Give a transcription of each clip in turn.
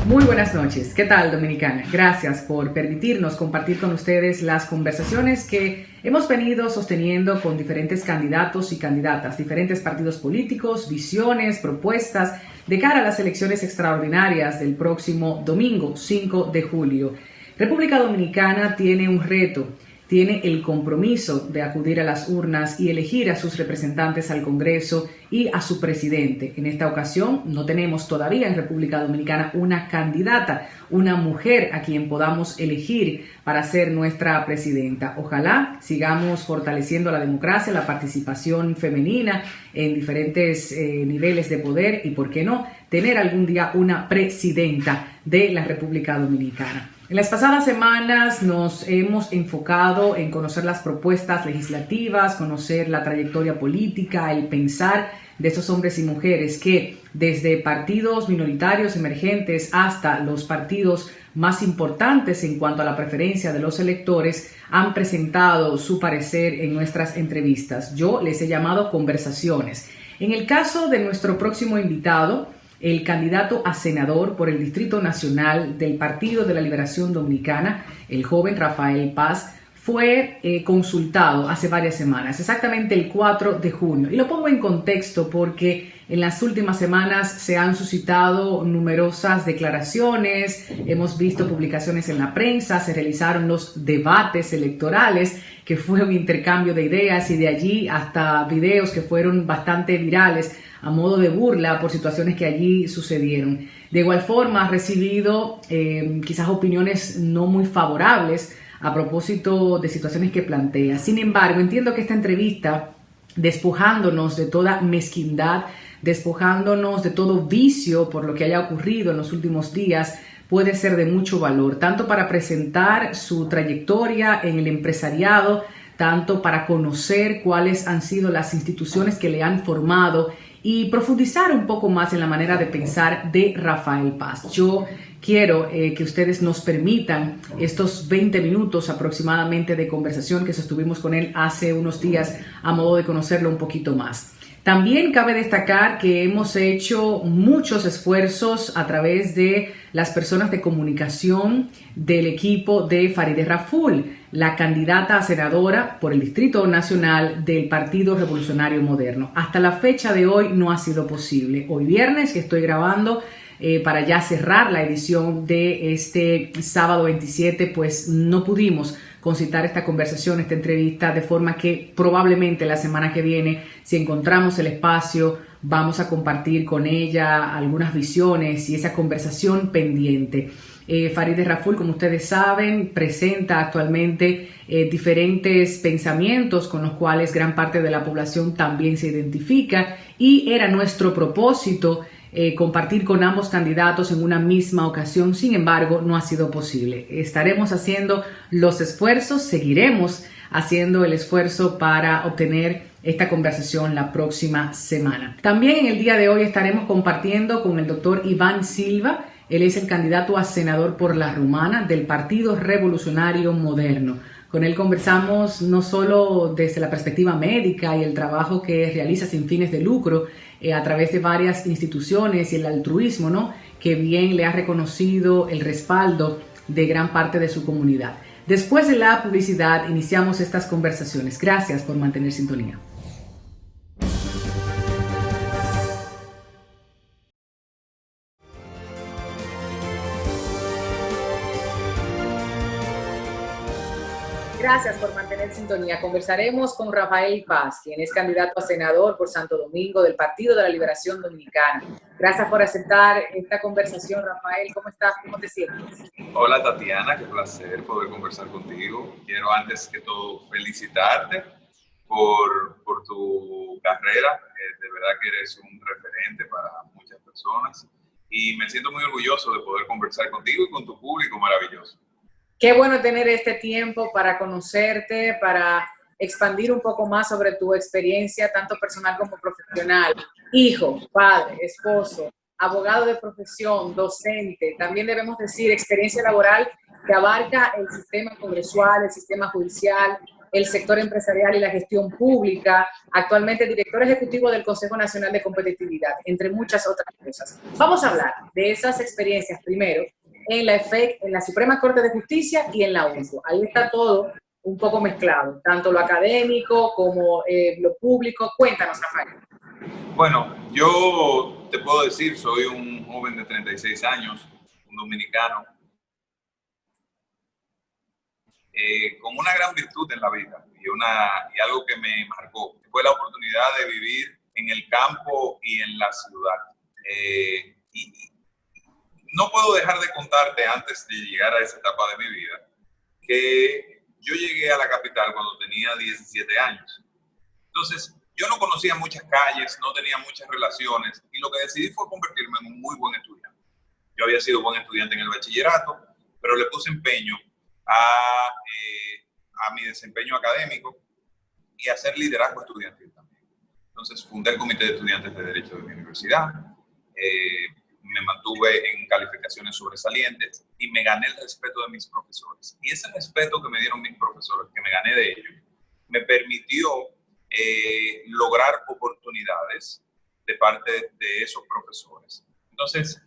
Muy buenas noches. ¿Qué tal, Dominicana? Gracias por permitirnos compartir con ustedes las conversaciones que hemos venido sosteniendo con diferentes candidatos y candidatas, diferentes partidos políticos, visiones, propuestas de cara a las elecciones extraordinarias del próximo domingo, 5 de julio. República Dominicana tiene un reto. Tiene el compromiso de acudir a las urnas y elegir a sus representantes al Congreso y a su presidente. En esta ocasión no tenemos todavía en República Dominicana una candidata, una mujer a quien podamos elegir para ser nuestra presidenta. Ojalá sigamos fortaleciendo la democracia, la participación femenina en diferentes niveles de poder y, ¿por qué no?, tener algún día una presidenta de la República Dominicana. En las pasadas semanas nos hemos enfocado en conocer las propuestas legislativas, conocer la trayectoria política, el pensar de estos hombres y mujeres que desde partidos minoritarios emergentes hasta los partidos más importantes en cuanto a la preferencia de los electores han presentado su parecer en nuestras entrevistas. Yo les he llamado conversaciones. En el caso de nuestro próximo invitado, el candidato a senador por el Distrito Nacional del Partido de la Liberación Dominicana, el joven Rafael Paz, fue consultado hace varias semanas, exactamente el 4 de junio. Y lo pongo en contexto porque en las últimas semanas se han suscitado numerosas declaraciones, hemos visto publicaciones en la prensa, se realizaron los debates electorales, que fue un intercambio de ideas, y de allí hasta videos que fueron bastante virales a modo de burla por situaciones que allí sucedieron. De igual forma, ha recibido quizás opiniones no muy favorables a propósito de situaciones que plantea. Sin embargo, entiendo que esta entrevista, despojándonos de toda mezquindad, despojándonos de todo vicio por lo que haya ocurrido en los últimos días, puede ser de mucho valor, tanto para presentar su trayectoria en el empresariado, tanto para conocer cuáles han sido las instituciones que le han formado y profundizar un poco más en la manera de pensar de Rafael Paz. Yo quiero que ustedes nos permitan estos 20 minutos aproximadamente de conversación que sostuvimos con él hace unos días a modo de conocerlo un poquito más. También cabe destacar que hemos hecho muchos esfuerzos a través de las personas de comunicación del equipo de Farideh Raful, la candidata a senadora por el Distrito Nacional del Partido Revolucionario Moderno. Hasta la fecha de hoy no ha sido posible. Hoy viernes, que estoy grabando para ya cerrar la edición de este sábado 27, pues no pudimos concitar esta conversación, esta entrevista, de forma que probablemente la semana que viene, si encontramos el espacio, vamos a compartir con ella algunas visiones y esa conversación pendiente. Farideh Raful, como ustedes saben, presenta actualmente diferentes pensamientos con los cuales gran parte de la población también se identifica, y era nuestro propósito compartir con ambos candidatos en una misma ocasión. Sin embargo, no ha sido posible. Estaremos haciendo los esfuerzos, seguiremos haciendo el esfuerzo para obtener esta conversación la próxima semana. También en el día de hoy estaremos compartiendo con el doctor Iván Silva. Él es el candidato a senador por La Romana del Partido Revolucionario Moderno. Con él conversamos no solo desde la perspectiva médica y el trabajo que realiza sin fines de lucro a través de varias instituciones y el altruismo, ¿no?, que bien le ha reconocido el respaldo de gran parte de su comunidad. Después de la publicidad iniciamos estas conversaciones. Gracias por mantener sintonía. Gracias por mantener sintonía. Conversaremos con Rafael Paz, quien es candidato a senador por Santo Domingo del Partido de la Liberación Dominicana. Gracias por aceptar esta conversación, Rafael. ¿Cómo estás? ¿Cómo te sientes? Hola, Tatiana, qué placer poder conversar contigo. Quiero antes que todo felicitarte por tu carrera. De verdad que eres un referente para muchas personas y me siento muy orgulloso de poder conversar contigo y con tu público maravilloso. Qué bueno tener este tiempo para conocerte, para expandir un poco más sobre tu experiencia, tanto personal como profesional. Hijo, padre, esposo, abogado de profesión, docente, también debemos decir experiencia laboral que abarca el sistema congresual, el sistema judicial, el sector empresarial y la gestión pública, actualmente director ejecutivo del Consejo Nacional de Competitividad, entre muchas otras cosas. Vamos a hablar de esas experiencias primero en la EFEC, en la Suprema Corte de Justicia y en la UNFO. Ahí está todo un poco mezclado, tanto lo académico como lo público. Cuéntanos, Rafael. Bueno, yo te puedo decir, soy un joven de 36 años, un dominicano, con una gran virtud en la vida y algo que me marcó. Fue la oportunidad de vivir en el campo y en la ciudad. Y no puedo dejar de contarte, antes de llegar a esa etapa de mi vida, que yo llegué a la capital cuando tenía 17 años. Entonces, yo no conocía muchas calles, no tenía muchas relaciones, y lo que decidí fue convertirme en un muy buen estudiante. Yo había sido buen estudiante en el bachillerato, pero le puse empeño a mi desempeño académico y a hacer liderazgo estudiantil también. Entonces, fundé el Comité de Estudiantes de Derecho de mi universidad, me mantuve en calificaciones sobresalientes y me gané el respeto de mis profesores. Y ese respeto que me dieron mis profesores, que me gané de ellos, me permitió lograr oportunidades de parte de esos profesores. Entonces,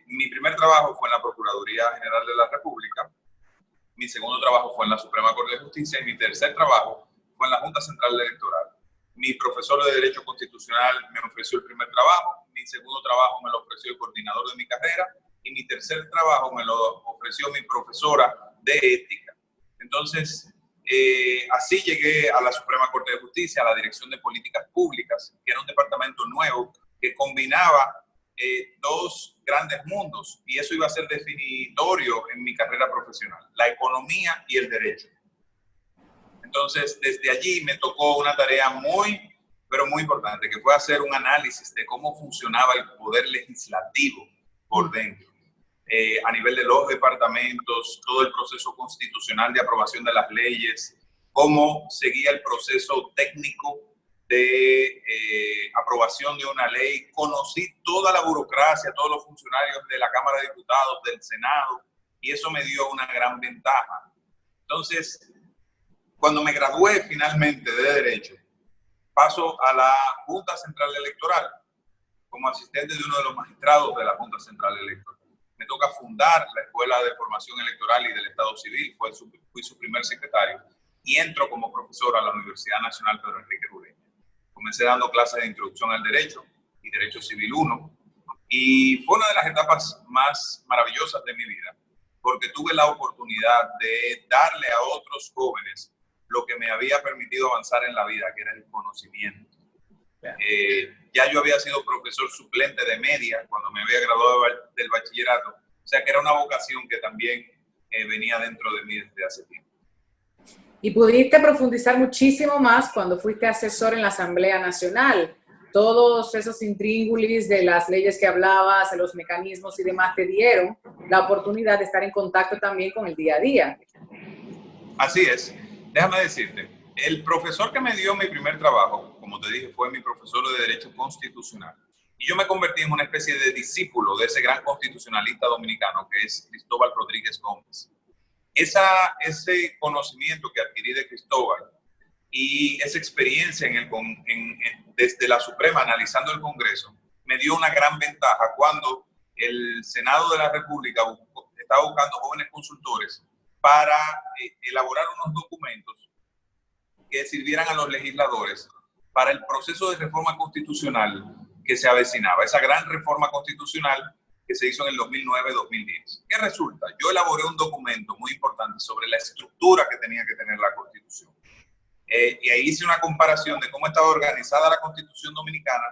mi primer trabajo fue en la Procuraduría General de la República, mi segundo trabajo fue en la Suprema Corte de Justicia y mi tercer trabajo fue en la Junta Central Electoral. Mi profesor de Derecho Constitucional me ofreció el primer trabajo, mi segundo trabajo me lo ofreció el coordinador de mi carrera y mi tercer trabajo me lo ofreció mi profesora de Ética. Entonces, así llegué a la Suprema Corte de Justicia, a la Dirección de Políticas Públicas, que era un departamento nuevo que combinaba dos grandes mundos, y eso iba a ser definitorio en mi carrera profesional, la economía y el derecho. Entonces, desde allí me tocó una tarea pero muy importante, que fue hacer un análisis de cómo funcionaba el poder legislativo por dentro. A nivel de los departamentos, todo el proceso constitucional de aprobación de las leyes, cómo seguía el proceso técnico de aprobación de una ley. Conocí toda la burocracia, todos los funcionarios de la Cámara de Diputados, del Senado, y eso me dio una gran ventaja. Entonces, cuando me gradué finalmente de Derecho, paso a la Junta Central Electoral como asistente de uno de los magistrados de la Junta Central Electoral. Me toca fundar la Escuela de Formación Electoral y del Estado Civil, fui su primer secretario, y entro como profesor a la Universidad Nacional Pedro Enrique Ureña. Comencé dando clases de Introducción al Derecho y Derecho Civil 1, y fue una de las etapas más maravillosas de mi vida, porque tuve la oportunidad de darle a otros jóvenes lo que me había permitido avanzar en la vida, que era el conocimiento. Ya yo había sido profesor suplente de media cuando me había graduado del bachillerato, o sea que era una vocación que también venía dentro de mí desde hace tiempo. Y pudiste profundizar muchísimo más cuando fuiste asesor en la Asamblea Nacional. Todos esos intríngulis de las leyes que hablabas, de los mecanismos y demás, te dieron la oportunidad de estar en contacto también con el día a día. Así es. Déjame decirte, el profesor que me dio mi primer trabajo, como te dije, fue mi profesor de Derecho Constitucional. Y yo me convertí en una especie de discípulo de ese gran constitucionalista dominicano que es Cristóbal Rodríguez Gómez. Ese conocimiento que adquirí de Cristóbal y esa experiencia desde la Suprema analizando el Congreso me dio una gran ventaja cuando el Senado de la República estaba buscando jóvenes consultores para elaborar unos documentos que sirvieran a los legisladores para el proceso de reforma constitucional que se avecinaba, esa gran reforma constitucional que se hizo en el 2009-2010. ¿Qué resulta? Yo elaboré un documento muy importante sobre la estructura que tenía que tener la Constitución. Y ahí hice una comparación de cómo estaba organizada la Constitución dominicana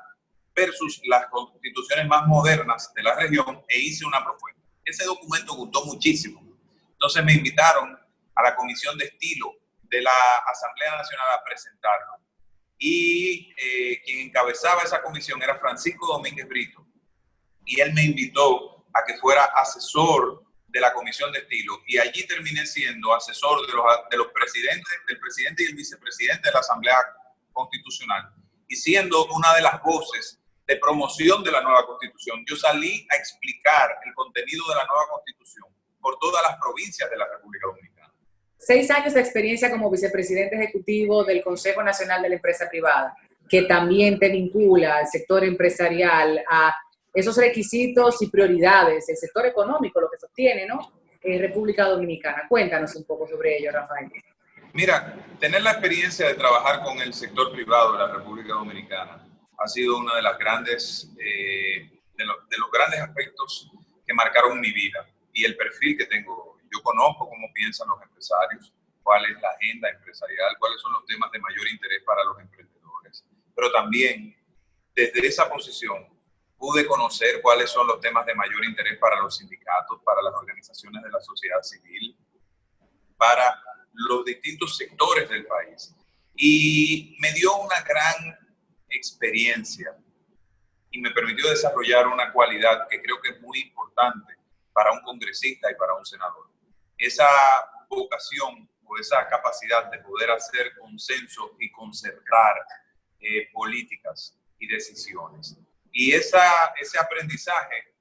versus las constituciones más modernas de la región, e hice una propuesta. Ese documento gustó muchísimo. Entonces me invitaron a la Comisión de Estilo de la Asamblea Nacional a presentarlo. Y quien encabezaba esa comisión era Francisco Domínguez Brito. Y él me invitó a que fuera asesor de la Comisión de Estilo. Y allí terminé siendo asesor de los presidentes, del presidente y el vicepresidente de la Asamblea Constitucional. Y siendo una de las voces de promoción de la nueva Constitución. Yo salí a explicar el contenido de la nueva Constitución por todas las provincias de la República Dominicana. 6 años de experiencia como vicepresidente ejecutivo del Consejo Nacional de la Empresa Privada, que también te vincula al sector empresarial, a esos requisitos y prioridades del sector económico, lo que sostiene, ¿no? República Dominicana. Cuéntanos un poco sobre ello, Rafael. Mira, tener la experiencia de trabajar con el sector privado de la República Dominicana ha sido uno de las grandes, de los grandes aspectos que marcaron mi vida y el perfil que tengo. Yo conozco cómo piensan los empresarios, cuál es la agenda empresarial, cuáles son los temas de mayor interés para los emprendedores. Pero también, desde esa posición, pude conocer cuáles son los temas de mayor interés para los sindicatos, para las organizaciones de la sociedad civil, para los distintos sectores del país. Y me dio una gran experiencia y me permitió desarrollar una cualidad que creo que es muy importante para un congresista y para un senador. Esa vocación o esa capacidad de poder hacer consenso y concertar políticas y decisiones. Y ese aprendizaje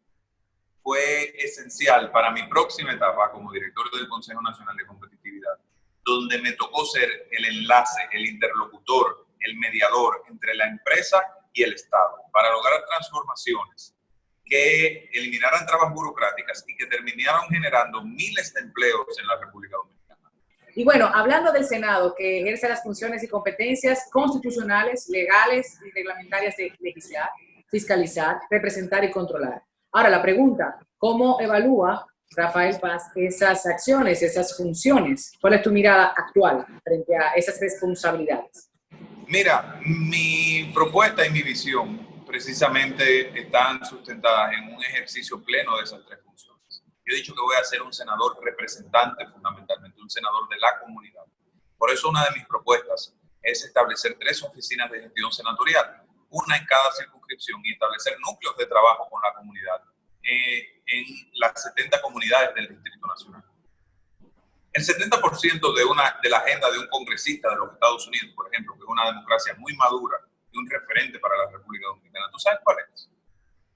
fue esencial para mi próxima etapa como director del Consejo Nacional de Competitividad, donde me tocó ser el enlace, el interlocutor, el mediador entre la empresa y el Estado para lograr transformaciones que eliminaran trabas burocráticas y que terminaron generando miles de empleos en la República Dominicana. Y bueno, hablando del Senado, que ejerce las funciones y competencias constitucionales, legales y reglamentarias de legislar, fiscalizar, representar y controlar. Ahora, la pregunta, ¿cómo evalúa Rafael Paz esas acciones, esas funciones? ¿Cuál es tu mirada actual frente a esas responsabilidades? Mira, mi propuesta y mi visión precisamente están sustentadas en un ejercicio pleno de esas tres funciones. Yo he dicho que voy a ser un senador representante fundamentalmente, un senador de la comunidad. Por eso una de mis propuestas es establecer 3 oficinas de gestión senatorial, una en cada circunscripción, y establecer núcleos de trabajo con la comunidad en las 70 comunidades del Distrito Nacional. El 70% de la agenda de un congresista de los Estados Unidos, por ejemplo, que es una democracia muy madura y un referente para la República Dominicana, ¿tú sabes cuál es?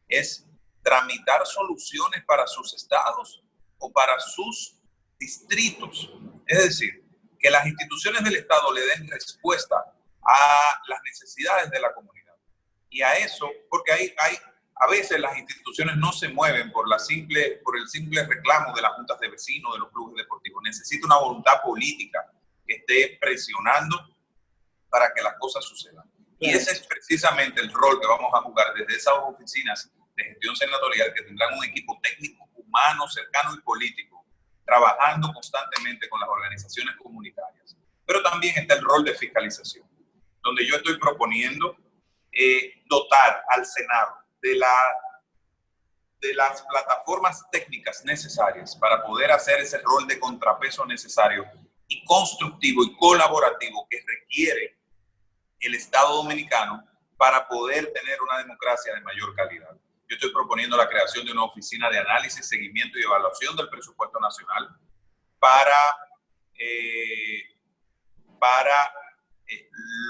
Es tramitar soluciones para sus estados o para sus distritos. Es decir, que las instituciones del Estado le den respuesta a las necesidades de la comunidad. Y a eso, porque a veces las instituciones no se mueven por el simple reclamo de las juntas de vecinos, de los clubes deportivos. Necesita una voluntad política que esté presionando para que las cosas sucedan. Y ese es precisamente el rol que vamos a jugar desde esas oficinas de gestión senatorial, que tendrán un equipo técnico, humano, cercano y político, trabajando constantemente con las organizaciones comunitarias. Pero también está el rol de fiscalización, donde yo estoy proponiendo dotar al Senado de las plataformas técnicas necesarias para poder hacer ese rol de contrapeso necesario y constructivo y colaborativo que requiere el Estado dominicano para poder tener una democracia de mayor calidad. Yo estoy proponiendo la creación de una oficina de análisis, seguimiento y evaluación del presupuesto nacional para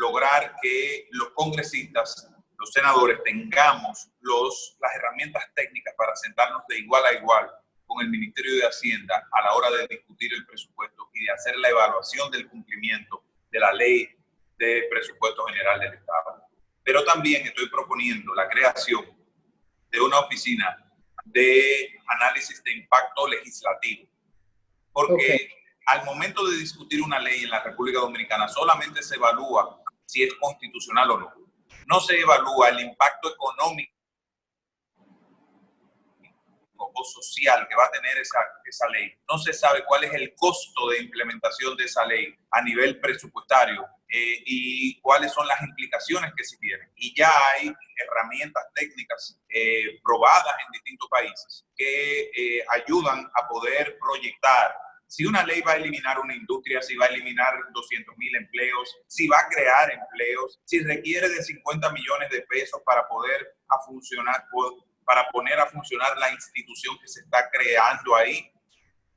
lograr que los congresistas, los senadores, tengamos las herramientas técnicas para sentarnos de igual a igual con el Ministerio de Hacienda a la hora de discutir el presupuesto y de hacer la evaluación del cumplimiento de la ley de presupuesto general del Estado. Pero también estoy proponiendo la creación de una oficina de análisis de impacto legislativo, porque al momento de discutir una ley en la República Dominicana solamente se evalúa si es constitucional o no. No se evalúa el impacto económico o social que va a tener esa ley. No se sabe cuál es el costo de implementación de esa ley a nivel presupuestario y cuáles son las implicaciones que se tienen. Y ya hay herramientas técnicas probadas en distintos países que ayudan a poder proyectar si una ley va a eliminar una industria, si va a eliminar 200,000 empleos, si va a crear empleos, si requiere de 50 millones de pesos para poder para poner a funcionar la institución que se está creando ahí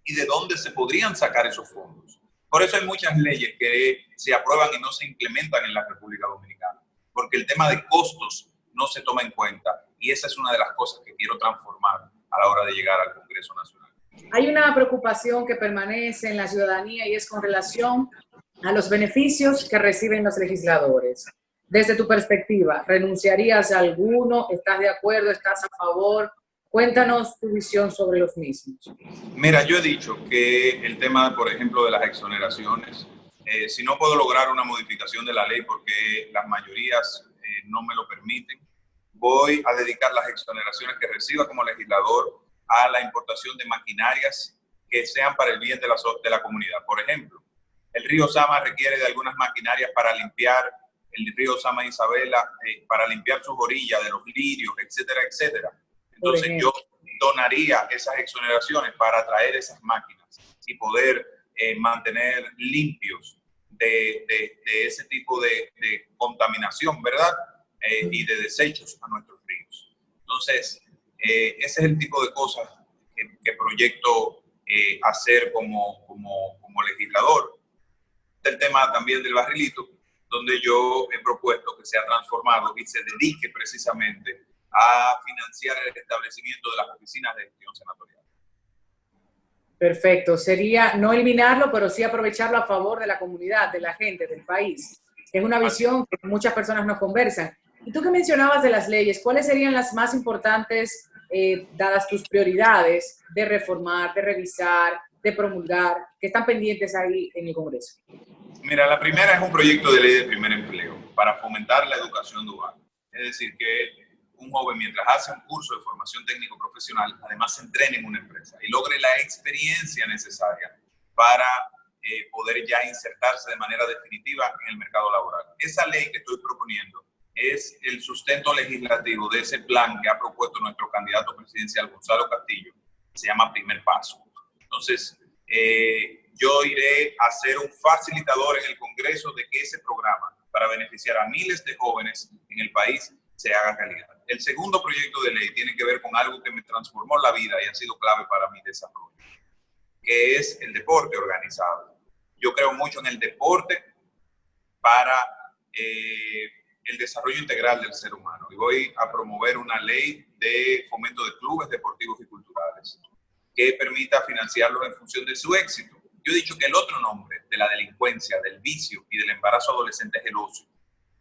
y de dónde se podrían sacar esos fondos. Por eso hay muchas leyes que se aprueban y no se implementan en la República Dominicana, porque el tema de costos no se toma en cuenta y esa es una de las cosas que quiero transformar a la hora de llegar al Congreso Nacional. Hay una preocupación que permanece en la ciudadanía y es con relación a los beneficios que reciben los legisladores. Desde tu perspectiva, ¿renunciarías a alguno? ¿Estás de acuerdo? ¿Estás a favor? Cuéntanos tu visión sobre los mismos. Mira, yo he dicho que el tema, por ejemplo, de las exoneraciones, si no puedo lograr una modificación de la ley porque las mayorías no me lo permiten, voy a dedicar las exoneraciones que reciba como legislador a la importación de maquinarias que sean para el bien de la comunidad. Por ejemplo, el río Sama requiere de algunas maquinarias para limpiar el río Sama Isabela, para limpiar sus orillas de los lirios, etcétera, etcétera. Entonces yo donaría esas exoneraciones para traer esas máquinas y poder mantener limpios de ese tipo de contaminación, ¿verdad? Y de desechos a nuestros ríos. Entonces, ese es el tipo de cosas que proyecto hacer como legislador. El tema también del barrilito, donde yo he propuesto que sea transformado y se dedique precisamente a financiar el establecimiento de las oficinas de gestión senatorial. Perfecto. Sería no eliminarlo, pero sí aprovecharlo a favor de la comunidad, de la gente, del país. Es una visión que muchas personas nos conversan. Y tú que mencionabas de las leyes, ¿cuáles serían las más importantes, dadas tus prioridades, de reformar, de revisar, de promulgar, que están pendientes ahí en el Congreso? Mira, la primera es un proyecto de ley de primer empleo para fomentar la educación dual. Es decir, que un joven, mientras hace un curso de formación técnico-profesional, además se entrene en una empresa y logre la experiencia necesaria para poder ya insertarse de manera definitiva en el mercado laboral. Esa ley que estoy proponiendo es el sustento legislativo de ese plan que ha propuesto nuestro candidato presidencial Gonzalo Castillo, que se llama Primer Paso. Entonces, yo iré a ser un facilitador en el Congreso de que ese programa, para beneficiar a miles de jóvenes en el país, se haga realidad. El segundo proyecto de ley tiene que ver con algo que me transformó la vida y ha sido clave para mi desarrollo, que es el deporte organizado. Yo creo mucho en el deporte para el desarrollo integral del ser humano y voy a promover una ley de fomento de clubes deportivos y culturales que permita financiarlos en función de su éxito. Yo he dicho que el otro nombre de la delincuencia, del vicio y del embarazo adolescente es el ocio.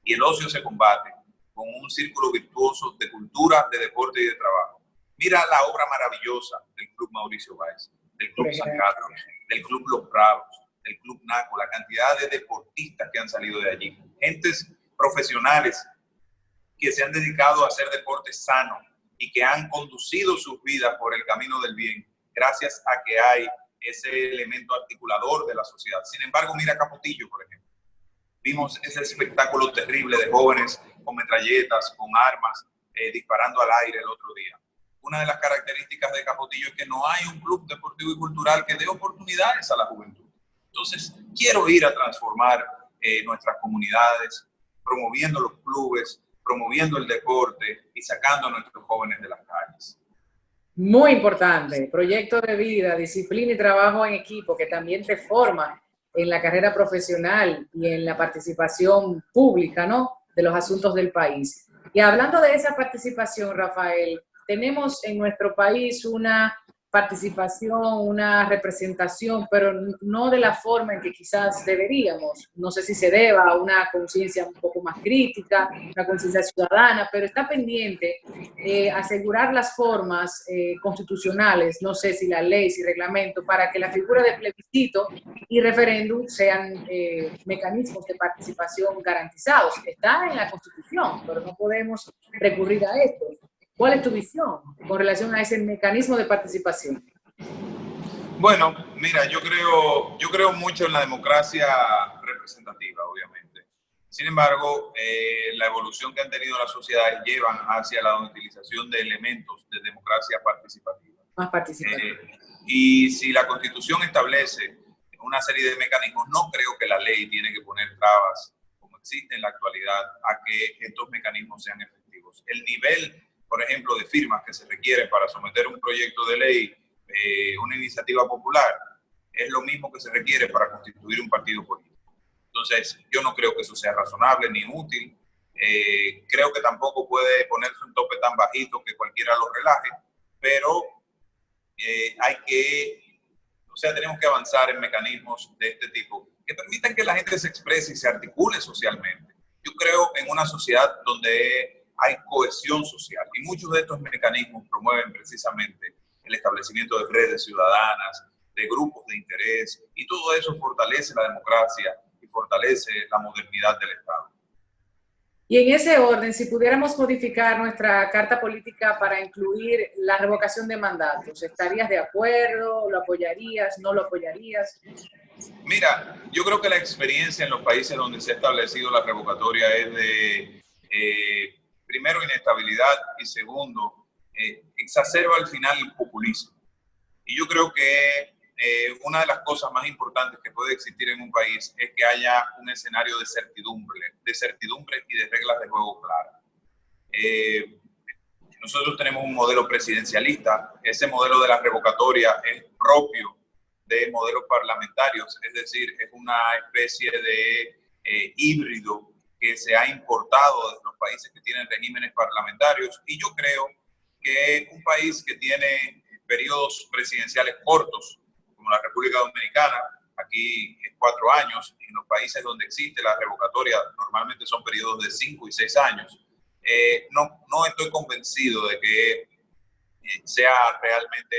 Y el ocio se combate con un círculo virtuoso de cultura, de deporte y de trabajo. Mira la obra maravillosa del Club Mauricio Báez, del Club San Carlos, del Club Los Bravos, del Club Naco, la cantidad de deportistas que han salido de allí. Gentes profesionales que se han dedicado a hacer deporte sano y que han conducido sus vidas por el camino del bien, gracias a que hay ese elemento articulador de la sociedad. Sin embargo, mira Capotillo, por ejemplo. Vimos ese espectáculo terrible de jóvenes con metralletas, con armas, disparando al aire el otro día. Una de las características de Capotillo es que no hay un club deportivo y cultural que dé oportunidades a la juventud. Entonces, quiero ir a transformar nuestras comunidades, promoviendo los clubes, promoviendo el deporte y sacando a nuestros jóvenes de las calles. Muy importante, proyecto de vida, disciplina y trabajo en equipo que también te forma en la carrera profesional y en la participación pública, ¿no?, de los asuntos del país. Y hablando de esa participación, Rafael, tenemos en nuestro país una participación, una representación, pero no de la forma en que quizás deberíamos. No sé si se deba a una conciencia un poco más crítica, una conciencia ciudadana, pero está pendiente asegurar las formas constitucionales, no sé si la ley, si reglamento, para que la figura de plebiscito y referéndum sean mecanismos de participación garantizados. Está en la Constitución, pero no podemos recurrir a esto. ¿Cuál es tu visión con relación a ese mecanismo de participación? Bueno, mira, yo creo mucho en la democracia representativa, obviamente. Sin embargo, la evolución que han tenido las sociedades llevan hacia la utilización de elementos de democracia participativa. Más participativa. Y si la Constitución establece una serie de mecanismos, no creo que la ley tiene que poner trabas, como existe en la actualidad, a que estos mecanismos sean efectivos. El nivel, por ejemplo, de firmas que se requieren para someter un proyecto de ley, una iniciativa popular, es lo mismo que se requiere para constituir un partido político. Entonces, yo no creo que eso sea razonable ni útil. Creo que tampoco puede ponerse un tope tan bajito que cualquiera lo relaje, pero tenemos que avanzar en mecanismos de este tipo que permitan que la gente se exprese y se articule socialmente. Yo creo en una sociedad donde hay cohesión social y muchos de estos mecanismos promueven precisamente el establecimiento de redes ciudadanas, de grupos de interés, y todo eso fortalece la democracia y fortalece la modernidad del Estado. Y en ese orden, si pudiéramos modificar nuestra carta política para incluir la revocación de mandatos, ¿estarías de acuerdo? ¿Lo apoyarías? ¿No lo apoyarías? Mira, yo creo que la experiencia en los países donde se ha establecido la revocatoria es de, primero, inestabilidad y segundo, exacerba al final el populismo. Y yo creo que una de las cosas más importantes que puede existir en un país es que haya un escenario de certidumbre y de reglas de juego claras. Nosotros tenemos un modelo presidencialista. Ese modelo de la revocatoria es propio de modelos parlamentarios, es decir, es una especie de híbrido que se ha importado de los países que tienen regímenes parlamentarios, y yo creo que un país que tiene periodos presidenciales cortos, como la República Dominicana, aquí es 4 años, y en los países donde existe la revocatoria normalmente son periodos de 5 y 6 años, no estoy convencido de que sea realmente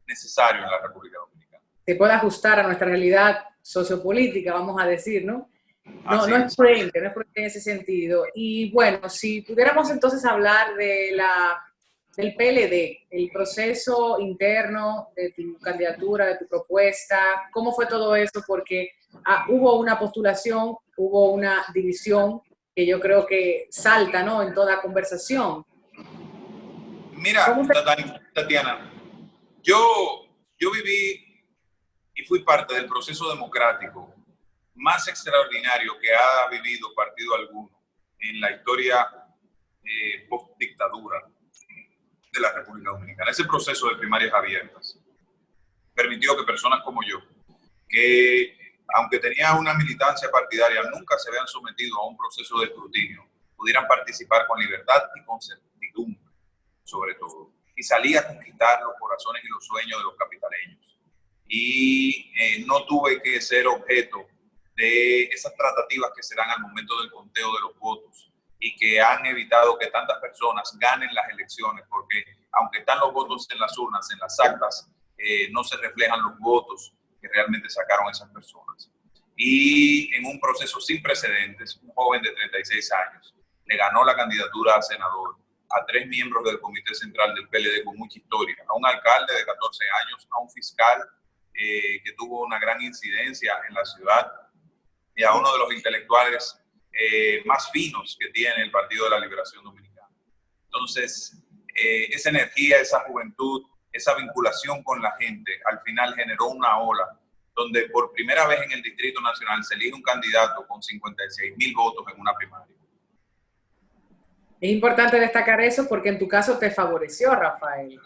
necesario en la República Dominicana. Se puede ajustar a nuestra realidad sociopolítica, vamos a decir, ¿no? No es prudente en ese sentido. Y bueno, si pudiéramos entonces hablar del PLD, el proceso interno de tu candidatura, de tu propuesta, ¿cómo fue todo eso? Porque hubo una postulación, hubo una división que yo creo que salta, ¿no?, en toda conversación. Mira, Tatiana, yo viví y fui parte del proceso democrático más extraordinario que ha vivido partido alguno en la historia post-dictadura de la República Dominicana. Ese proceso de primarias abiertas permitió que personas como yo, que aunque tenían una militancia partidaria, nunca se habían sometido a un proceso de escrutinio, pudieran participar con libertad y con certidumbre, sobre todo, y salir a conquistar los corazones y los sueños de los capitaleños. Y no tuve que ser objeto de esas tratativas que se dan al momento del conteo de los votos y que han evitado que tantas personas ganen las elecciones, porque aunque están los votos en las urnas, en las actas, no se reflejan los votos que realmente sacaron esas personas. Y en un proceso sin precedentes, un joven de 36 años le ganó la candidatura a senador a 3 miembros del Comité Central del PLD con mucha historia, a un alcalde de 14 años, a un fiscal que tuvo una gran incidencia en la ciudad, y a uno de los intelectuales más finos que tiene el Partido de la Liberación Dominicana. Entonces, esa energía, esa juventud, esa vinculación con la gente, al final generó una ola donde por primera vez en el Distrito Nacional se elige un candidato con 56,000 votos en una primaria. Es importante destacar eso porque en tu caso te favoreció, Rafael.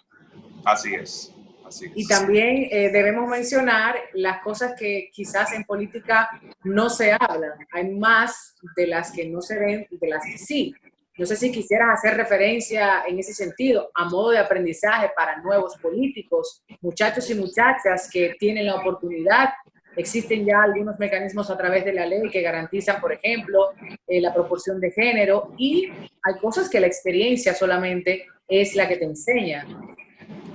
Así es. Así es. Y también debemos mencionar las cosas que quizás en política no se hablan. Hay más de las que no se ven, de las que sí. No sé si quisieras hacer referencia en ese sentido, a modo de aprendizaje para nuevos políticos, muchachos y muchachas que tienen la oportunidad. Existen ya algunos mecanismos a través de la ley que garantizan, por ejemplo, la proporción de género, y hay cosas que la experiencia solamente es la que te enseña.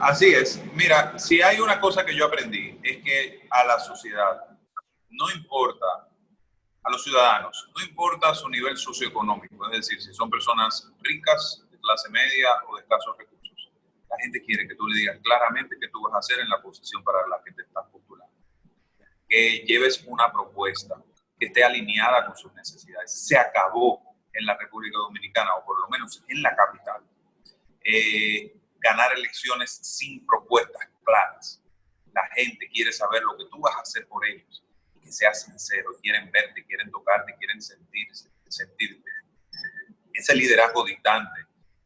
Así es. Mira, si hay una cosa que yo aprendí es que a la sociedad no importa, a los ciudadanos, no importa su nivel socioeconómico, es decir, si son personas ricas, de clase media o de escasos recursos. La gente quiere que tú le digas claramente qué tú vas a hacer en la posición para la que te estás postulando. Que lleves una propuesta que esté alineada con sus necesidades. Se acabó en la República Dominicana, o por lo menos en la capital, ganar elecciones sin propuestas claras. La gente quiere saber lo que tú vas a hacer por ellos y que seas sincero. Quieren verte, quieren tocarte, quieren sentirte. Ese liderazgo dictante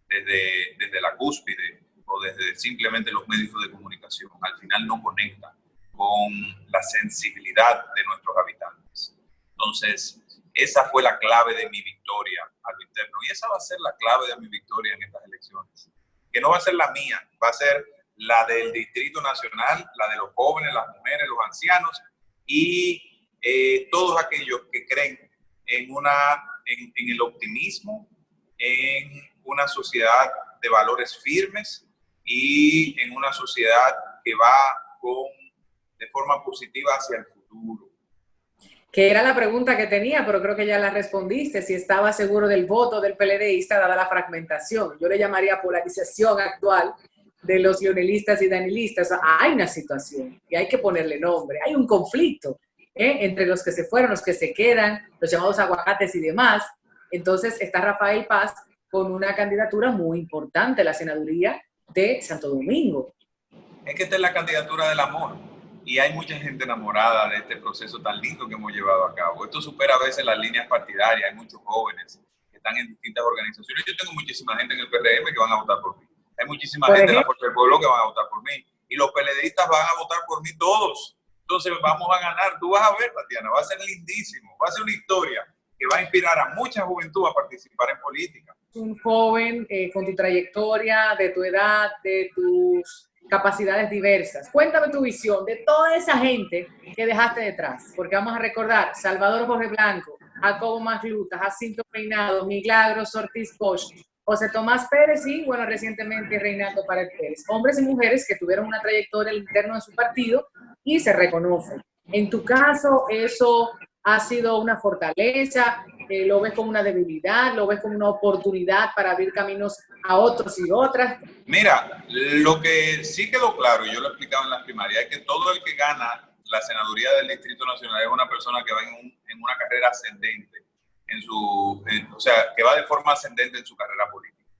desde la cúspide o desde simplemente los medios de comunicación al final no conecta con la sensibilidad de nuestros habitantes. Entonces, esa fue la clave de mi victoria a lo interno, y esa va a ser la clave de mi victoria en estas elecciones, que no va a ser la mía, va a ser la del Distrito Nacional, la de los jóvenes, las mujeres, los ancianos y todos aquellos que creen en el optimismo, en una sociedad de valores firmes y en una sociedad que va de forma positiva hacia el futuro. Que era la pregunta que tenía, pero creo que ya la respondiste, si estaba seguro del voto del PLDista dada la fragmentación. Yo le llamaría polarización actual de los leonelistas y danielistas. O sea, hay una situación y hay que ponerle nombre, hay un conflicto entre los que se fueron, los que se quedan, los llamados aguacates y demás. Entonces está Rafael Paz con una candidatura muy importante, la senaduría de Santo Domingo. Es que esta es la candidatura del amor y hay mucha gente enamorada de este proceso tan lindo que hemos llevado a cabo. Esto supera a veces las líneas partidarias, hay muchos jóvenes que están en distintas organizaciones. Yo tengo muchísima gente en el PRM que van a votar por mí. Hay muchísima gente en la Fuerza del Pueblo que van a votar por mí. Y los PLDistas van a votar por mí todos. Entonces vamos a ganar. Tú vas a ver, Tatiana, va a ser lindísimo. Va a ser una historia que va a inspirar a mucha juventud a participar en política. Un joven con tu trayectoria, de tu edad, de tus capacidades diversas. Cuéntame tu visión de toda esa gente que dejaste detrás, porque vamos a recordar Salvador Jorge Blanco, Jacobo Magluta, Jacinto Reinado, Milagros Ortiz Bosch, José Tomás Pérez y, bueno, recientemente Reinaldo Pared Pérez. Hombres y mujeres que tuvieron una trayectoria al interno de su partido y se reconocen. En tu caso, eso ha sido una fortaleza, lo ves como una debilidad, lo ves como una oportunidad para abrir caminos a otros y otras. Mira, lo que sí quedó claro, y yo lo he explicado en las primarias, es que todo el que gana la senaduría del Distrito Nacional es una persona que va en una carrera ascendente, o sea, que va de forma ascendente en su carrera política.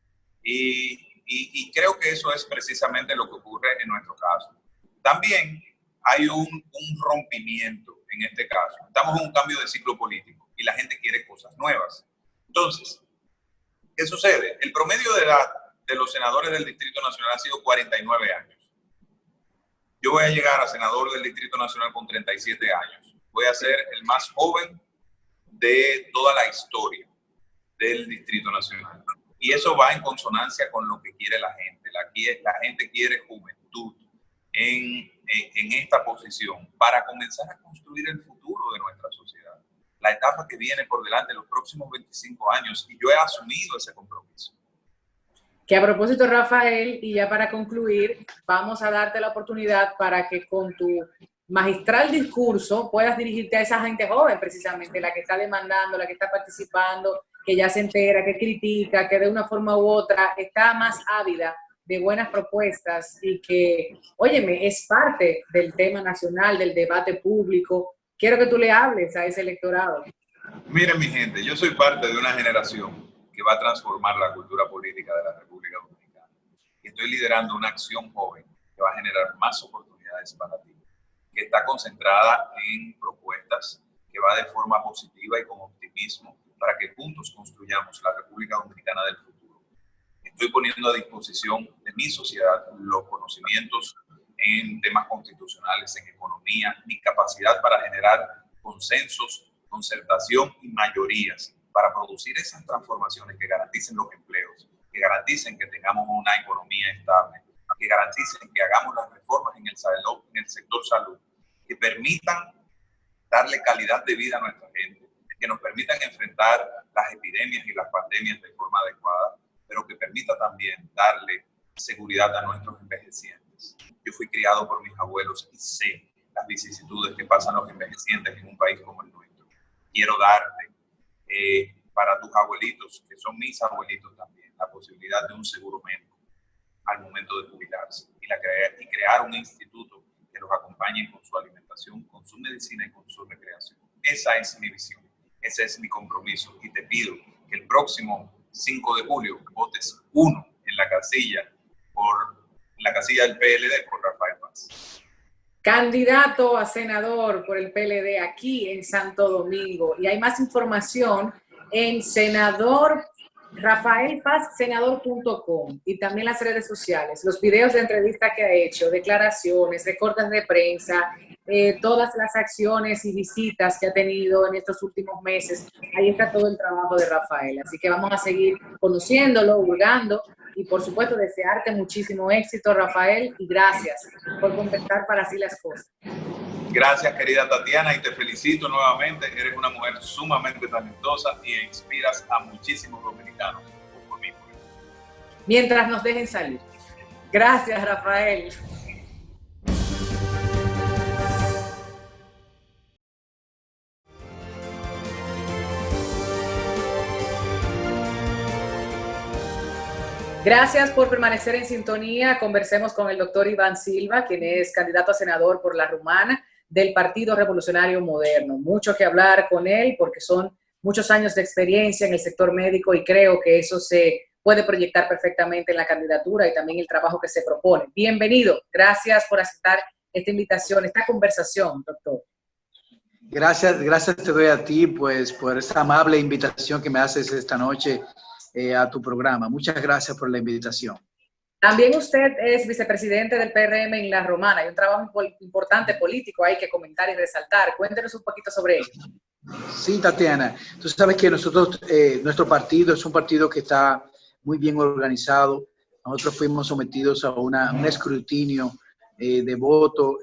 Y creo que eso es precisamente lo que ocurre en nuestro caso. También hay un rompimiento en este caso. Estamos en un cambio de ciclo político y la gente quiere cosas nuevas. Entonces, ¿qué sucede? El promedio de edad de los senadores del Distrito Nacional ha sido 49 años. Yo voy a llegar a senador del Distrito Nacional con 37 años. Voy a ser el más joven de toda la historia del Distrito Nacional. Y eso va en consonancia con lo que quiere la gente. La gente quiere juventud en esta posición para comenzar a construir el futuro de nuestra sociedad. La etapa que viene por delante, los próximos 25 años, y yo he asumido ese compromiso. Que a propósito, Rafael, y ya para concluir, vamos a darte la oportunidad para que con tu magistral discurso puedas dirigirte a esa gente joven, precisamente, la que está demandando, la que está participando, que ya se entera, que critica, que de una forma u otra está más ávida de buenas propuestas y que, óyeme, es parte del tema nacional, del debate público. Quiero que tú le hables a ese electorado. Miren, mi gente, yo soy parte de una generación que va a transformar la cultura política de la República Dominicana. Y estoy liderando una acción joven que va a generar más oportunidades para ti, que está concentrada en propuestas, que va de forma positiva y con optimismo para que juntos construyamos la República Dominicana del futuro. Estoy poniendo a disposición de mi sociedad los conocimientos en temas constitucionales, en economía, mi capacidad para generar consensos, concertación y mayorías para producir esas transformaciones que garanticen los empleos, que garanticen que tengamos una economía estable, que garanticen que hagamos las reformas en el sector salud, que permitan darle calidad de vida a nuestra gente, que nos permitan enfrentar las epidemias y las pandemias de forma adecuada, pero que permita también darle seguridad a nuestros envejecientes. Yo fui criado por mis abuelos y sé las vicisitudes que pasan los envejecientes en un país como el nuestro. Quiero darte para tus abuelitos, que son mis abuelitos también, la posibilidad de un seguro médico al momento de jubilarse y crear un instituto que los acompañe con su alimentación, con su medicina y con su recreación. Esa es mi visión, ese es mi compromiso y te pido que el próximo 5 de julio votes 1 en la casilla del PLD por Rafael Paz. Candidato a senador por el PLD aquí en Santo Domingo. Y hay más información en senador.rafaelpazsenador.com y también las redes sociales, los videos de entrevista que ha hecho, declaraciones, recortes de prensa, todas las acciones y visitas que ha tenido en estos últimos meses. Ahí está todo el trabajo de Rafael. Así que vamos a seguir conociéndolo, hurgando Y por supuesto, desearte muchísimo éxito, Rafael, y gracias por conversar para así las cosas. Gracias, querida Tatiana, y te felicito nuevamente. Eres una mujer sumamente talentosa y inspiras a muchísimos dominicanos. Por mí. Mientras nos dejen salir. Gracias, Rafael. Gracias por permanecer en sintonía. Conversemos con el doctor Iván Silva, quien es candidato a senador por La Romana del Partido Revolucionario Moderno. Mucho que hablar con él porque son muchos años de experiencia en el sector médico y creo que eso se puede proyectar perfectamente en la candidatura y también el trabajo que se propone. Bienvenido. Gracias por aceptar esta invitación, esta conversación, doctor. Gracias te doy a ti pues por esa amable invitación que me haces esta noche a tu programa. Muchas gracias por la invitación. También usted es vicepresidente del PRM en La Romana. Hay un trabajo importante político hay que comentar y resaltar. Cuéntenos un poquito sobre ello. Sí, Tatiana. Tú sabes que nosotros, nuestro partido es un partido que está muy bien organizado. Nosotros fuimos sometidos a un escrutinio de voto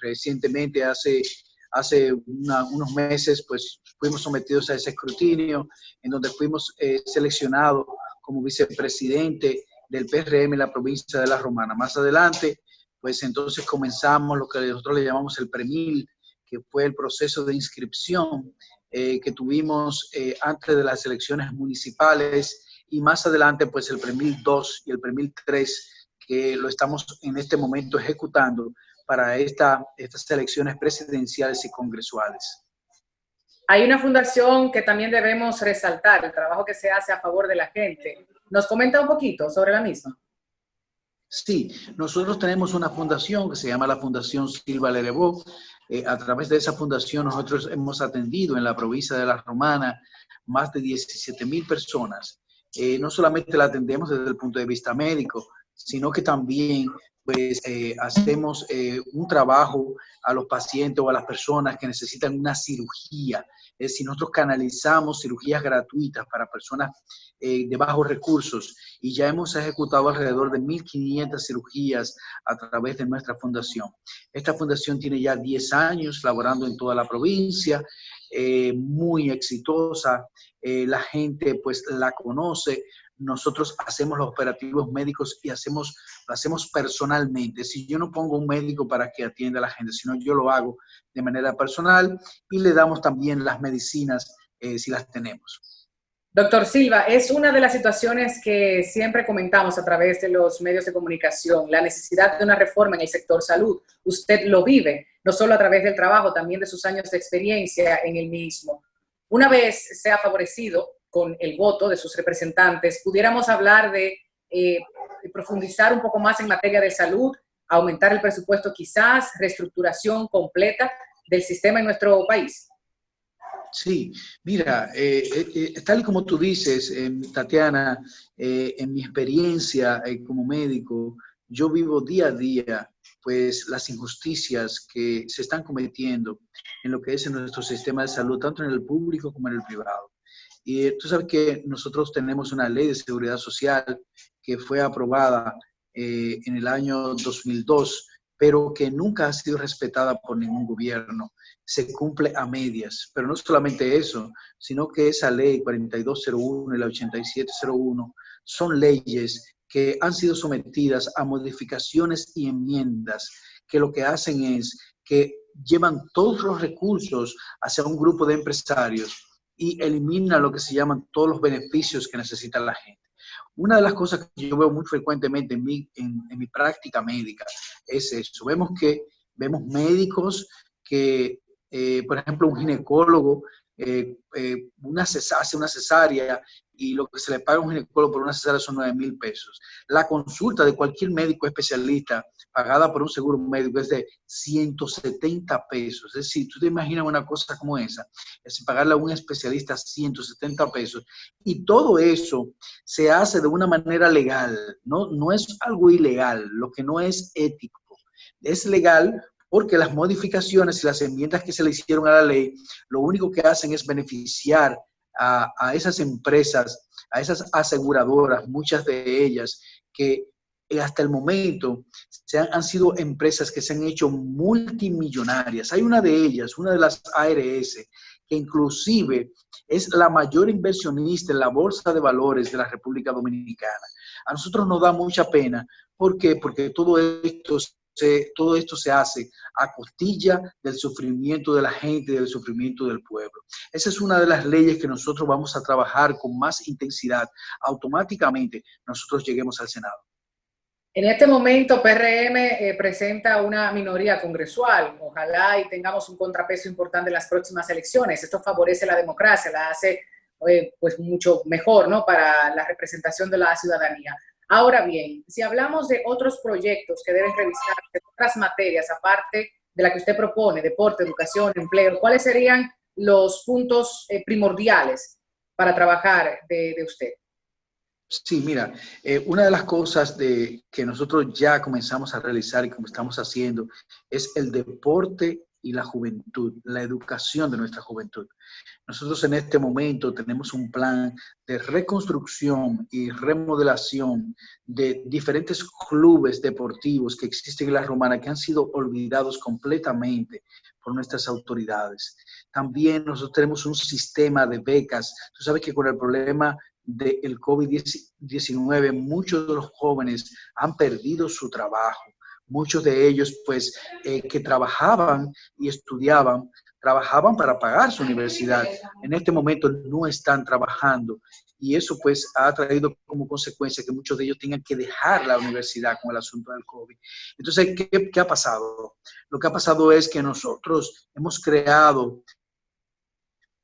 recientemente, hace unos meses, pues fuimos sometidos a ese escrutinio en donde fuimos seleccionados como vicepresidente del PRM en la provincia de La Romana. Más adelante, pues entonces comenzamos lo que nosotros le llamamos el PREMIL, que fue el proceso de inscripción que tuvimos antes de las elecciones municipales y más adelante, pues el PREMIL 2 y el PREMIL 3, que lo estamos en este momento ejecutando para estas elecciones presidenciales y congresuales. Hay una fundación que también debemos resaltar, el trabajo que se hace a favor de la gente. ¿Nos comenta un poquito sobre la misma? Sí, nosotros tenemos una fundación que se llama la Fundación Silva Lerebo. A través de esa fundación nosotros hemos atendido en la provincia de La Romana más de 17,000 personas. No solamente la atendemos desde el punto de vista médico, sino que también pues hacemos un trabajo a los pacientes o a las personas que necesitan una cirugía. Es decir, nosotros canalizamos cirugías gratuitas para personas de bajos recursos y ya hemos ejecutado alrededor de 1,500 cirugías a través de nuestra fundación. Esta fundación tiene ya 10 años laborando en toda la provincia, muy exitosa, la gente pues la conoce. Nosotros hacemos los operativos médicos y lo hacemos personalmente. Si yo no pongo un médico para que atienda a la gente, sino yo lo hago de manera personal y le damos también las medicinas si las tenemos. Doctor Silva, es una de las situaciones que siempre comentamos a través de los medios de comunicación, la necesidad de una reforma en el sector salud. Usted lo vive, no solo a través del trabajo, también de sus años de experiencia en el mismo. Una vez sea favorecido con el voto de sus representantes, pudiéramos hablar de profundizar un poco más en materia de salud, aumentar el presupuesto quizás, reestructuración completa del sistema en nuestro país. Sí, mira, tal y como tú dices, Tatiana, en mi experiencia como médico, yo vivo día a día pues las injusticias que se están cometiendo en lo que es en nuestro sistema de salud, tanto en el público como en el privado. Y tú sabes que nosotros tenemos una ley de seguridad social que fue aprobada en el año 2002, pero que nunca ha sido respetada por ningún gobierno. Se cumple a medias, pero no solamente eso, sino que esa ley 4201 y la 8701 son leyes que han sido sometidas a modificaciones y enmiendas que lo que hacen es que llevan todos los recursos hacia un grupo de empresarios y elimina lo que se llaman todos los beneficios que necesita la gente. Una de las cosas que yo veo muy frecuentemente en mi práctica médica es eso. Vemos médicos que, por ejemplo, un ginecólogo hace una cesárea y lo que se le paga a un ginecólogo por una cesárea son 9,000 pesos. La consulta de cualquier médico especialista pagada por un seguro médico es de 170 pesos. Es decir, tú te imaginas una cosa como esa, es pagarle a un especialista 170 pesos y todo eso se hace de una manera legal, no es algo ilegal, lo que no es ético. Es legal porque las modificaciones y las enmiendas que se le hicieron a la ley, lo único que hacen es beneficiar a esas empresas, a esas aseguradoras, muchas de ellas que hasta el momento han sido empresas que se han hecho multimillonarias. Hay una de ellas, una de las ARS, que inclusive es la mayor inversionista en la bolsa de valores de la República Dominicana. A nosotros nos da mucha pena. ¿Por qué? Porque todo esto se hace a costilla del sufrimiento de la gente y del sufrimiento del pueblo. Esa es una de las leyes que nosotros vamos a trabajar con más intensidad. Automáticamente nosotros lleguemos al Senado. En este momento, PRM presenta una minoría congresual. Ojalá y tengamos un contrapeso importante en las próximas elecciones. Esto favorece la democracia, la hace pues mucho mejor, ¿no?, para la representación de la ciudadanía. Ahora bien, si hablamos de otros proyectos que deben revisar, de otras materias, aparte de la que usted propone, deporte, educación, empleo, ¿cuáles serían los puntos primordiales para trabajar de usted? Sí, mira, una de las cosas que nosotros ya comenzamos a realizar y como estamos haciendo es el deporte y la juventud, la educación de nuestra juventud. Nosotros en este momento tenemos un plan de reconstrucción y remodelación de diferentes clubes deportivos que existen en La Romana, que han sido olvidados completamente por nuestras autoridades. También nosotros tenemos un sistema de becas. Tú sabes que con el problema del COVID-19, muchos de los jóvenes han perdido su trabajo. Muchos de ellos, pues, que trabajaban y estudiaban, trabajaban para pagar su universidad. En este momento no están trabajando y eso, pues, ha traído como consecuencia que muchos de ellos tengan que dejar la universidad con el asunto del COVID. Entonces, ¿qué ha pasado? Lo que ha pasado es que nosotros hemos creado,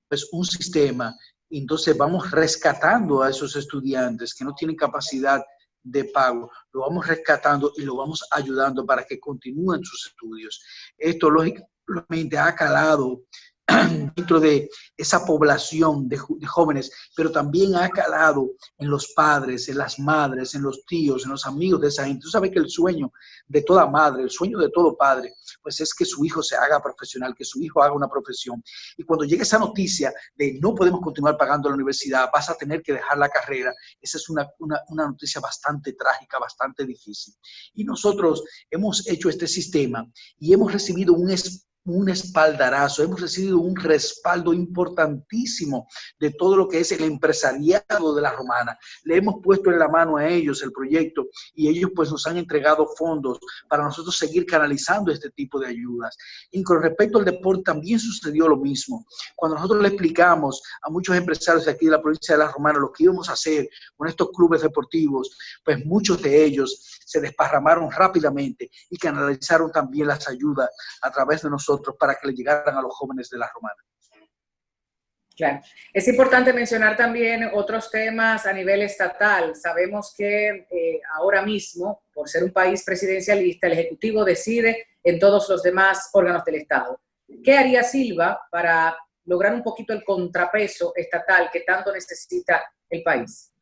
pues, un sistema. Entonces vamos rescatando a esos estudiantes que no tienen capacidad de pago, lo vamos rescatando y lo vamos ayudando para que continúen sus estudios. Esto lógicamente ha calado dentro de esa población de jóvenes, pero también ha calado en los padres, en las madres, en los tíos, en los amigos de esa gente. Tú sabes que el sueño de toda madre, el sueño de todo padre, pues es que su hijo se haga profesional, que su hijo haga una profesión. Y cuando llegue esa noticia de no podemos continuar pagando la universidad, vas a tener que dejar la carrera, esa es una noticia bastante trágica, bastante difícil. Y nosotros hemos hecho este sistema y hemos recibido un espaldarazo, hemos recibido un respaldo importantísimo de todo lo que es el empresariado de La Romana. Le hemos puesto en la mano a ellos el proyecto y ellos pues nos han entregado fondos para nosotros seguir canalizando este tipo de ayudas. Y con respecto al deporte también sucedió lo mismo. Cuando nosotros le explicamos a muchos empresarios de aquí de la provincia de La Romana lo que íbamos a hacer con estos clubes deportivos, pues muchos de ellos se desparramaron rápidamente y canalizaron también las ayudas a través de nosotros para que le llegaran a los jóvenes de La Romana. Claro. Es importante mencionar también otros temas a nivel estatal. Sabemos que ahora mismo, por ser un país presidencialista, el Ejecutivo decide en todos los demás órganos del Estado. ¿Qué haría Silva para lograr un poquito el contrapeso estatal que tanto necesita el país?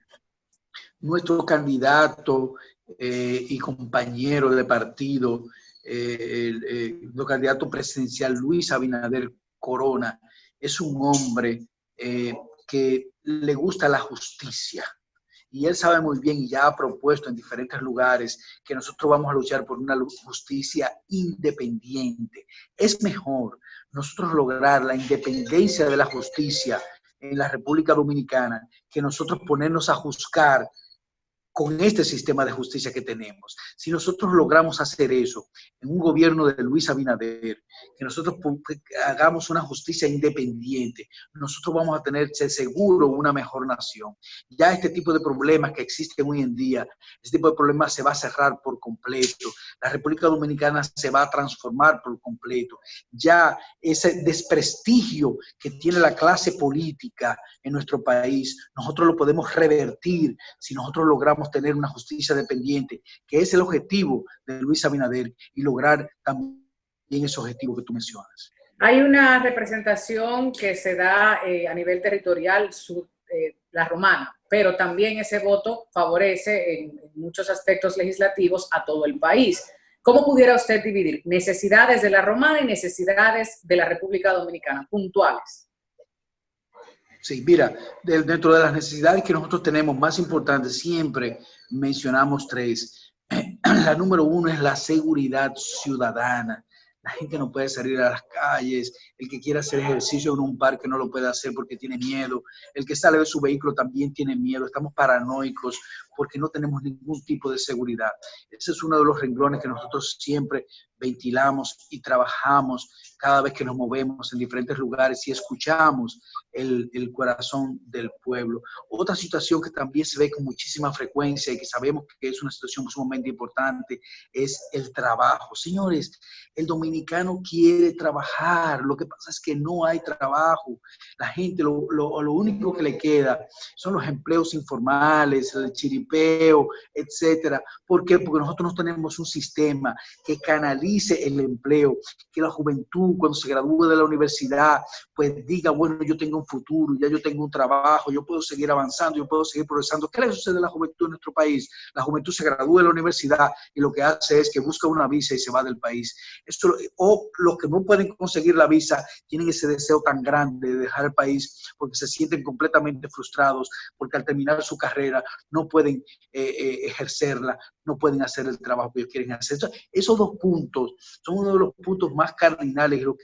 Nuestro candidato y compañero de partido, el candidato presidencial Luis Abinader Corona, es un hombre que le gusta la justicia. Y él sabe muy bien y ya ha propuesto en diferentes lugares que nosotros vamos a luchar por una justicia independiente. Es mejor nosotros lograr la independencia de la justicia en la República Dominicana que nosotros ponernos a juzgar con este sistema de justicia que tenemos. Si nosotros logramos hacer eso en un gobierno de Luis Abinader, que nosotros hagamos una justicia independiente, nosotros vamos a tener seguro una mejor nación. Ya este tipo de problemas que existen hoy en día, este tipo de problemas se va a cerrar por completo. La República Dominicana se va a transformar por completo. Ya ese desprestigio que tiene la clase política en nuestro país, nosotros lo podemos revertir si nosotros logramos tener una justicia dependiente, que es el objetivo de Luis Abinader, y lograr también ese objetivo que tú mencionas. Hay una representación que se da a nivel territorial, La Romana, pero también ese voto favorece en muchos aspectos legislativos a todo el país. ¿Cómo pudiera usted dividir necesidades de La Romana y necesidades de la República Dominicana, puntuales? Sí, mira, dentro de las necesidades que nosotros tenemos más importantes, siempre mencionamos tres. La número uno es la seguridad ciudadana. La gente no puede salir a las calles, el que quiera hacer ejercicio en un parque no lo puede hacer porque tiene miedo, el que sale de su vehículo también tiene miedo, estamos paranoicos porque no tenemos ningún tipo de seguridad. Ese es uno de los renglones que nosotros siempre ventilamos y trabajamos cada vez que nos movemos en diferentes lugares y escuchamos el corazón del pueblo. Otra situación que también se ve con muchísima frecuencia y que sabemos que es una situación sumamente importante es el trabajo. Señores, el dominicano quiere trabajar, lo que pasa es que no hay trabajo. La gente, lo único que le queda son los empleos informales, el chiripeo, etcétera. ¿Por qué? Porque nosotros no tenemos un sistema que canalice el empleo, que la juventud cuando se gradúe de la universidad, pues diga, bueno, yo tengo un futuro, ya yo tengo un trabajo, yo puedo seguir avanzando, yo puedo seguir progresando. ¿Qué le sucede a la juventud en nuestro país? La juventud se gradúa de la universidad y lo que hace es que busca una visa y se va del país. Esto, o los que no pueden conseguir la visa tienen ese deseo tan grande de dejar el país porque se sienten completamente frustrados, porque al terminar su carrera no pueden ejercerla, no pueden hacer el trabajo que ellos quieren hacer. Esos dos puntos son uno de los puntos más cardinales y los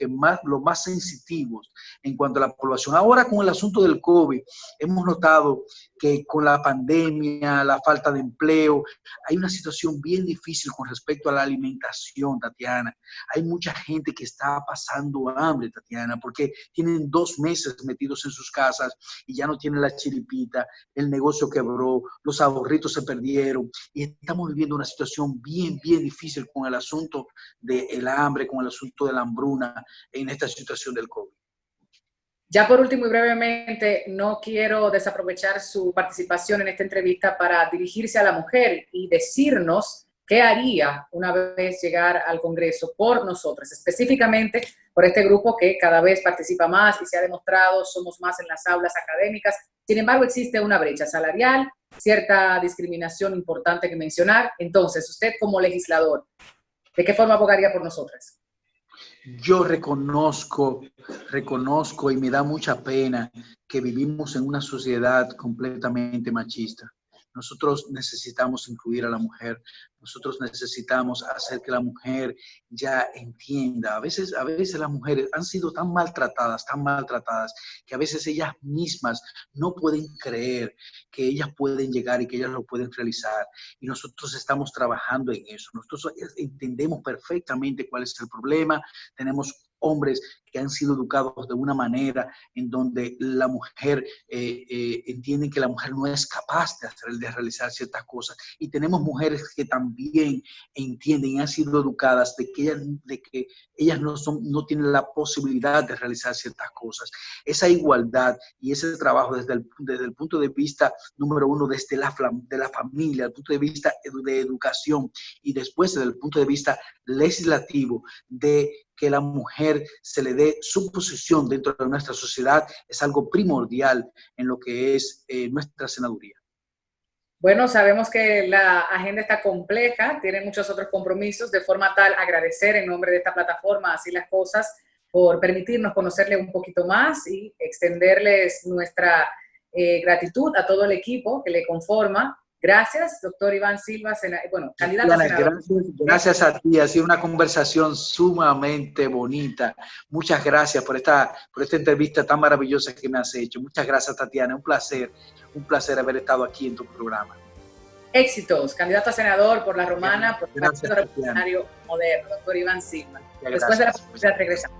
más sensitivos en cuanto a la población. Ahora con el asunto del COVID, hemos notado que con la pandemia, la falta de empleo, hay una situación bien difícil con respecto a la alimentación, Tatiana. Hay mucha gente que está pasando hambre, Tatiana, porque tienen 2 meses metidos en sus casas y ya no tienen la chiripita, el negocio quebró, los ahorritos se perdieron y estamos viviendo una situación bien, bien difícil con el asunto del hambre, con el asunto de la hambruna en esta situación del COVID. Ya por último y brevemente, no quiero desaprovechar su participación en esta entrevista para dirigirse a la mujer y decirnos qué haría una vez llegar al Congreso por nosotros, específicamente por este grupo que cada vez participa más y se ha demostrado somos más en las aulas académicas. Sin embargo, existe una brecha salarial, cierta discriminación importante que mencionar. Entonces, usted como legislador, ¿de qué forma abogaría por nosotras? Yo reconozco y me da mucha pena que vivimos en una sociedad completamente machista. Nosotros necesitamos incluir a la mujer, nosotros necesitamos hacer que la mujer ya entienda. A veces las mujeres han sido tan maltratadas, que a veces ellas mismas no pueden creer que ellas pueden llegar y que ellas lo pueden realizar. Y nosotros estamos trabajando en eso. Nosotros entendemos perfectamente cuál es el problema. Tenemos hombres que han sido educados de una manera en donde la mujer entiende que la mujer no es capaz de realizar ciertas cosas. Y tenemos mujeres que también entienden y han sido educadas de que ellas no tienen la posibilidad de realizar ciertas cosas. Esa igualdad y ese trabajo desde el punto de vista, número uno, desde la familia, desde el punto de vista de educación y después desde el punto de vista legislativo de que la mujer se le dé su posición dentro de nuestra sociedad es algo primordial en lo que es nuestra senaduría. Bueno, sabemos que la agenda está compleja, tiene muchos otros compromisos, de forma tal agradecer en nombre de esta plataforma Así las Cosas por permitirnos conocerle un poquito más y extenderles nuestra gratitud a todo el equipo que le conforma. Gracias, doctor Iván Silva, candidato a senador. Gracias a ti, ha sido una conversación sumamente bonita. Muchas gracias por esta entrevista tan maravillosa que me has hecho. Muchas gracias, Tatiana, un placer haber estado aquí en tu programa. Éxitos, candidato a senador por la Romana, por el Partido Revolucionario Moderno, doctor Iván Silva. Después de la publicidad regresamos.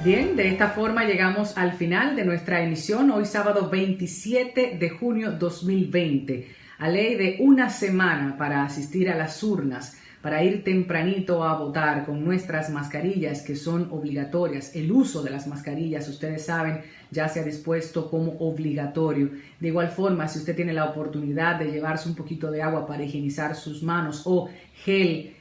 Bien, de esta forma llegamos al final de nuestra emisión, hoy sábado 27 de junio 2020, a ley de una semana para asistir a las urnas, para ir tempranito a votar con nuestras mascarillas que son obligatorias. El uso de las mascarillas, ustedes saben, ya se ha dispuesto como obligatorio. De igual forma, si usted tiene la oportunidad de llevarse un poquito de agua para higienizar sus manos o gel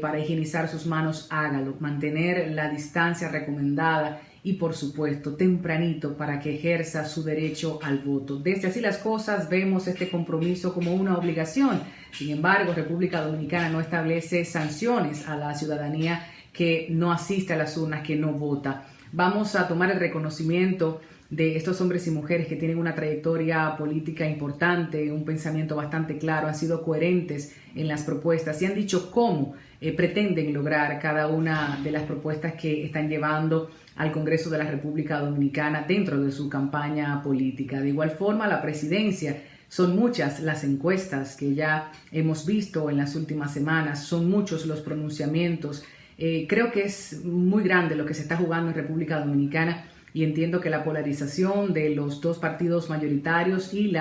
para higienizar sus manos, hágalo. Mantener la distancia recomendada y por supuesto tempranito para que ejerza su derecho al voto. Desde Así las Cosas vemos este compromiso como una obligación. Sin embargo, República Dominicana no establece sanciones a la ciudadanía que no asiste a las urnas, que no vota. Vamos a tomar el reconocimiento de estos hombres y mujeres que tienen una trayectoria política importante, un pensamiento bastante claro, han sido coherentes en las propuestas y han dicho cómo pretenden lograr cada una de las propuestas que están llevando al Congreso de la República Dominicana dentro de su campaña política. De igual forma, la presidencia, son muchas las encuestas que ya hemos visto en las últimas semanas, son muchos los pronunciamientos. Creo que es muy grande lo que se está jugando en República Dominicana y entiendo que la polarización de los dos partidos mayoritarios y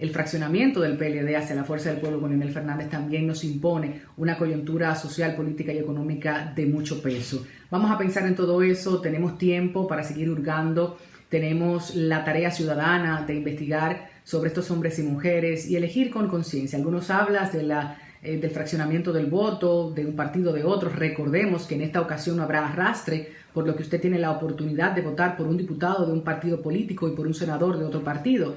el fraccionamiento del PLD hacia la Fuerza del Pueblo con Leonel Fernández también nos impone una coyuntura social, política y económica de mucho peso. Vamos a pensar en todo eso, tenemos tiempo para seguir hurgando, tenemos la tarea ciudadana de investigar sobre estos hombres y mujeres y elegir con conciencia. Algunos hablan del fraccionamiento del voto, de un partido de otro. Recordemos que en esta ocasión no habrá arrastre, por lo que usted tiene la oportunidad de votar por un diputado de un partido político y por un senador de otro partido.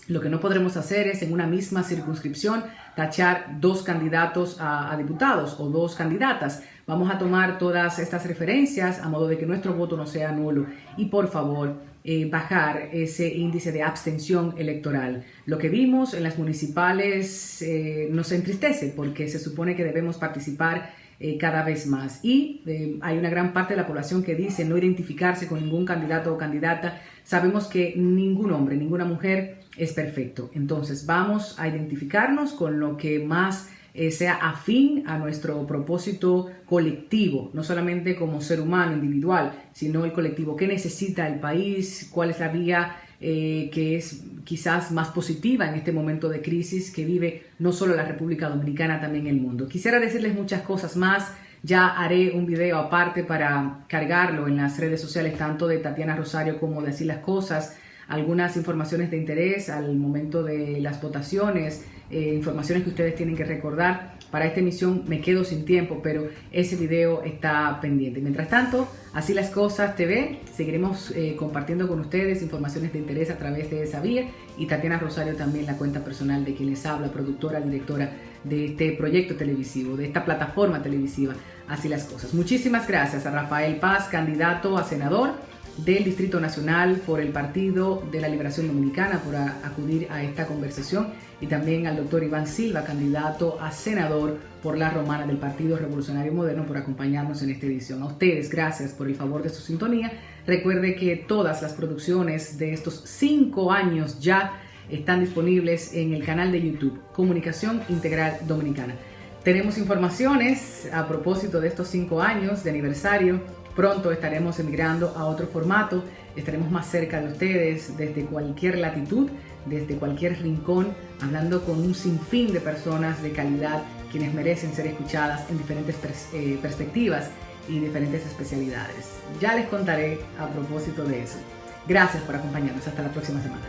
Lo que no podremos hacer es en una misma circunscripción tachar dos candidatos a diputados o dos candidatas. Vamos a tomar todas estas referencias a modo de que nuestro voto no sea nulo y por favor bajar ese índice de abstención electoral. Lo que vimos en las municipales nos entristece porque se supone que debemos participar cada vez más y hay una gran parte de la población que dice no identificarse con ningún candidato o candidata. Sabemos que ningún hombre, ninguna mujer es perfecto, entonces vamos a identificarnos con lo que más sea afín a nuestro propósito colectivo, no solamente como ser humano individual, sino el colectivo. ¿Qué necesita el país? ¿Cuál es la vía que es quizás más positiva en este momento de crisis que vive no solo la República Dominicana, también el mundo? Quisiera decirles muchas cosas más. Ya haré un video aparte para cargarlo en las redes sociales, tanto de Tatiana Rosario como de Así las Cosas. Algunas informaciones de interés al momento de las votaciones, informaciones que ustedes tienen que recordar. Para esta emisión me quedo sin tiempo, pero ese video está pendiente. Mientras tanto, Así las Cosas TV, seguiremos compartiendo con ustedes informaciones de interés a través de esa vía y Tatiana Rosario también, la cuenta personal de quien les habla, productora, directora de este proyecto televisivo, de esta plataforma televisiva, Así las Cosas. Muchísimas gracias a Rafael Paz, candidato a senador del Distrito Nacional por el Partido de la Liberación Dominicana, por acudir a esta conversación, y también al doctor Iván Silva, candidato a senador por la Romana del Partido Revolucionario Moderno, por acompañarnos en esta edición. A ustedes, gracias por el favor de su sintonía. Recuerde que todas las producciones de estos 5 años ya están disponibles en el canal de YouTube Comunicación Integral Dominicana. Tenemos informaciones a propósito de estos 5 años de aniversario. Pronto estaremos emigrando a otro formato, estaremos más cerca de ustedes desde cualquier latitud, desde cualquier rincón, hablando con un sinfín de personas de calidad, quienes merecen ser escuchadas en diferentes perspectivas y diferentes especialidades. Ya les contaré a propósito de eso. Gracias por acompañarnos. Hasta la próxima semana.